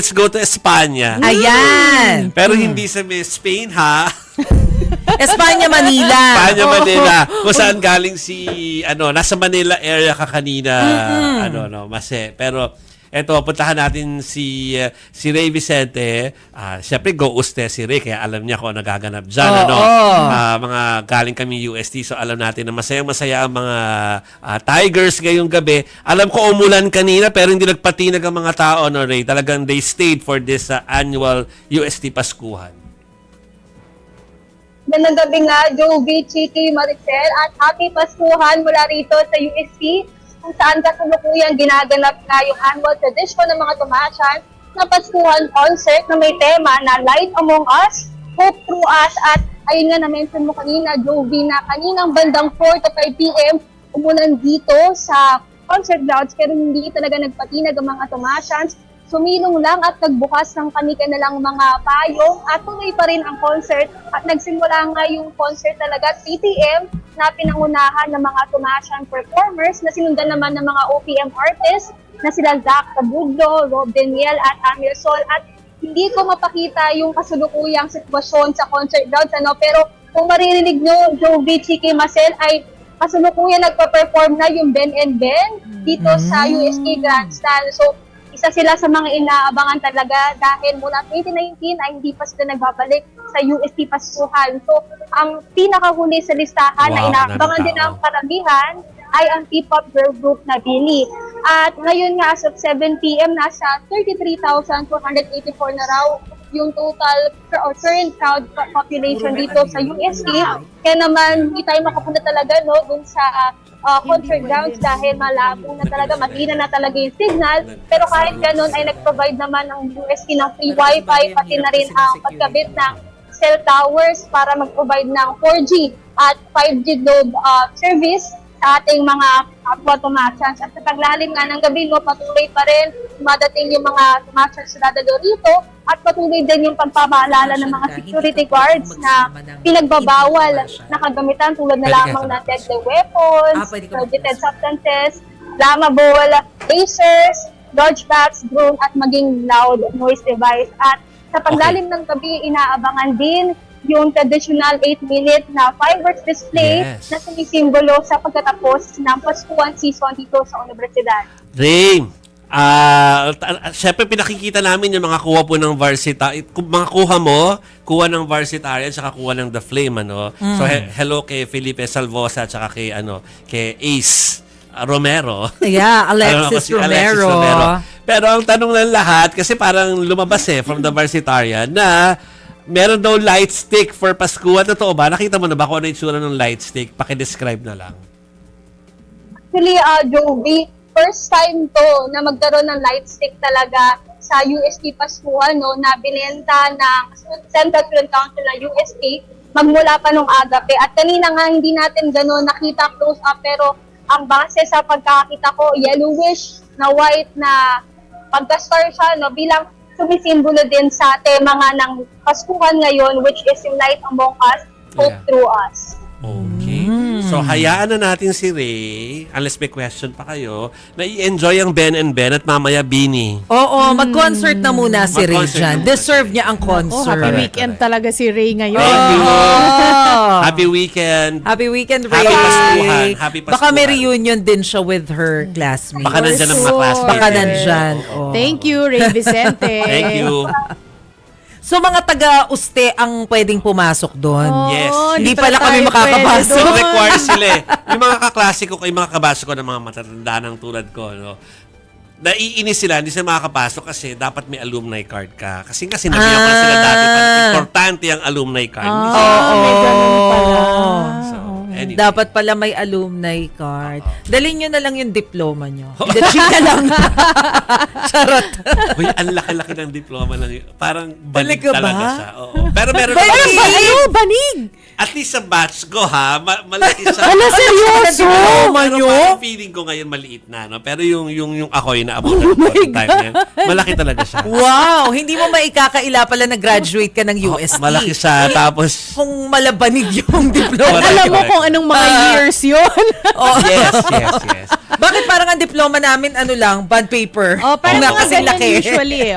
let's go to Espanya. Ayan. Pero hindi sa Spain, ha? Espanya, Manila. Espanya, Manila. Kung saan galing nasa Manila area ka kanina, Pero, eto, puntahan natin si Ray Vicente. Siyempre, go uste si Ray, kaya alam niya kung ano nagaganap dyan. Mga galing kami UST, so alam natin na masayang-masaya ang mga Tigers ngayong gabi. Alam ko umulan kanina, pero hindi nagpatinag ang mga tao, no, Ray? Talagang they stayed for this annual UST Paskuhan. Magandang gabi nga, Jovi, Chiki, Maricel, at happy Paskuhan mula rito sa UST, kung saan kasalukuyang ginaganap nga yung annual tradition ng mga Tomasians na Paskuhan concert na may tema na Light Among Us, Hope Through Us. At ayun nga na-mention mo kanina, Jovi, na kaninang bandang 4 to 5 p.m. umulan dito sa concert grounds, pero hindi talaga nagpatinag ang mga Tomasians. Sumilong lang at nagbukas ng kanilang mga payong at tuloy pa rin ang concert at nagsimula nga yung concert talaga 3 p.m. na pinangunahan ng mga Tomasian performers na sinundan naman ng mga OPM artists na sila Zach Tabuglo, Rob Daniel at Amir Sol. At hindi ko mapakita yung kasulukuyang sitwasyon sa concert grounds, pero kung maririnig nyo, Jovi, Chiki, Maricel, ay kasulukuyang nagpa-perform na yung Ben and Ben dito sa UST Grandstand. So, isa sila sa mga inaabangan talaga dahil mula 2019 ay hindi pa sila nagbabalik sa UST Paskuhan. So, ang pinakahuli sa listahan na inaabangan din ng karamihan ay ang P-pop girl group na Billy. At ngayon nga as of 7 p.m. nasa 33,484 na raw yung total or current crowd population dito sa UST. Kaya naman hindi tayo makapunta talaga dun sa concert grounds dahil malabo na talaga, mahina na talaga yung signal. Pero kahit ganun ay nag-provide naman ng UST ng free wifi, pati na rin ang pagkabit ng cell towers para mag-provide ng 4G at 5G globe service sa ating mga kapwa Tomasians. At sa paglalim nga ng gabi, patuloy pa rin madating yung mga Tomasians na dadalo rito at patuloy din yung pagpapaalala ng mga security guards na pinagbabawal na kagamitan tulad na lamang ng deadly weapons, prohibited substances, flammable, lasers, dodge bags, drone at maging loud noise device. At sa paglalim ng gabi, inaabangan din yung traditional 8-minute na fireworks display na sumisimbolo sa pagtatapos ng Paskuhan season dito sa Universidad. Ray, syempre pinakikita namin yung mga kuha po ng varsity, mga kuha ng varsitarian at kuha ng The Flame, So hello kay Felipe Salvosa at kay Ace Romero. Yeah, Alexis Romero. Pero ang tanong ng lahat, kasi parang lumabas from the varsitarian na meron daw light stick for Paskuhan. Totoo ba? Nakita mo na ba kung ano yung itsura ng light stick? Paki-describe na lang. Actually, Jovi, first time to na magkaroon ng light stick talaga sa UST Paskuhan, na binenta ng Central Student Council na UST magmula pa nung agape. At kanina nga hindi natin gano'n nakita close up, pero ang base sa pagkakita ko, yellowish na white na pagka-star siya, bilang sumisimbolo din sa tema nga ng Paskuhan ngayon, which is yung Light Among Us, Hope Through Us. Okay. So, hayaan na natin si Ray, unless may question pa kayo, na i-enjoy ang Ben and Ben at mamaya Bini. Oo, mag-concert na muna si Ray dyan. Deserve niya ang concert. Happy weekend talaga si Ray ngayon. Thank you. Happy weekend. Happy weekend, Ray. Happy Paskuhan. Happy Paskuhan. Baka may reunion din siya with her classmates. Baka nandyan ang mga classmates. Baka nandyan. Thank you, Ray Vicente. Thank you. So mga taga-uste ang pwedeng pumasok doon. Yes. Hindi pala kami makakapasok. Require sila Yung mga kaklase ko, yung mga kabasa ko ng mga matatanda ng tulad ko, naiinis sila, hindi sila makakapasok kasi dapat may alumni card ka. Kasi sinabihan ko na sila dati pa, importante ang alumni card. May ganun pala. So, anyway. Dapat pala may alumni card. Dalhin nyo na lang yung diploma nyo. Hindi, chika lang. Charot. Uy, ang laki-laki ng diploma lang. Parang banig Talaga talaga ba? siya. Oo. Pero meron Banig! at least sa batch ko, malaki siya. Ala, seryoso? Pero parang feeling ko ngayon maliit na. Pero yung ako'y naabutan ko time na yun, malaki talaga siya. Wow! Hindi mo maikakaila pala na graduate ka ng UST. Malaki siya. Tapos, Kung malabanig yung diploma. Correct, Alam mo correct. kung anong mga years yun. yes. Bakit parang ang diploma namin, bond paper? Parang Kung mga kasing ganyan laki. usually.